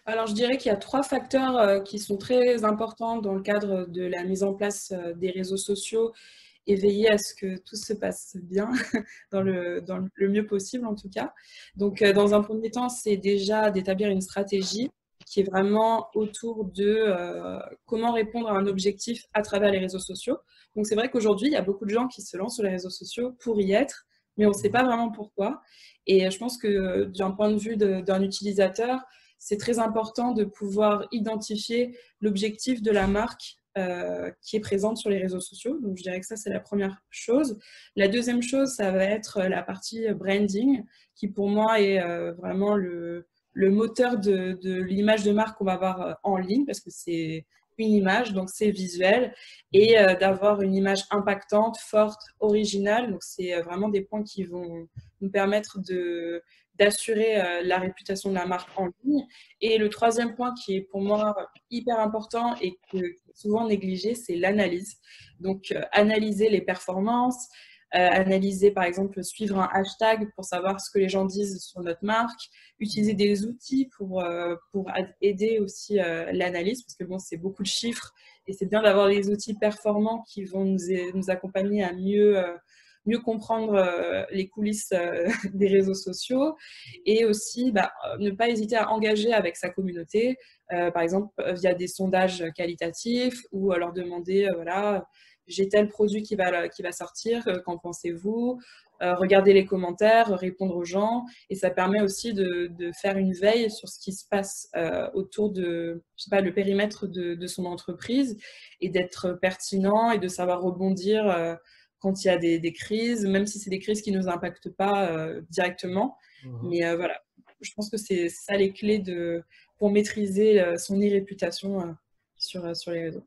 Alors, je dirais qu'il y a 3 facteurs, qui sont très importants dans le cadre de la mise en place, des réseaux sociaux et veiller à ce que tout se passe bien dans le mieux possible en tout cas. Donc, dans un premier temps, c'est déjà d'établir une stratégie qui est vraiment autour de, comment répondre à un objectif à travers les réseaux sociaux. Donc c'est vrai qu'aujourd'hui, il y a beaucoup de gens qui se lancent sur les réseaux sociaux pour y être, mais on ne sait Mhm. pas vraiment pourquoi. Et je pense que d'un point de vue d'un utilisateur, c'est très important de pouvoir identifier l'objectif de la marque qui est présente sur les réseaux sociaux. Donc, je dirais que ça, c'est la première chose. La deuxième chose, ça va être la partie branding, qui pour moi est vraiment le moteur de l'image de marque qu'on va avoir en ligne, parce que c'est une image, donc c'est visuel, et d'avoir une image impactante, forte, originale. Donc, c'est vraiment des points qui vont nous permettre d'assurer la réputation de la marque en ligne. Et le troisième point qui est pour moi hyper important et qui est souvent négligé, c'est l'analyse. Donc, analyser les performances, analyser par exemple, suivre un hashtag pour savoir ce que les gens disent sur notre marque, utiliser des outils pour aider aussi l'analyse, parce que bon, c'est beaucoup de chiffres et c'est bien d'avoir des outils performants qui vont nous accompagner à mieux comprendre les coulisses des réseaux sociaux et aussi ne pas hésiter à engager avec sa communauté, par exemple via des sondages qualitatifs ou leur demander, voilà, j'ai tel produit qui va sortir, qu'en pensez-vous? Regarder les commentaires, répondre aux gens et ça permet aussi de faire une veille sur ce qui se passe autour de, je sais pas, le périmètre de son entreprise et d'être pertinent et de savoir rebondir quand il y a des crises, même si c'est des crises qui ne nous impactent pas directement. Mhm. Mais voilà, je pense que c'est ça les clés pour maîtriser son e-réputation sur les réseaux.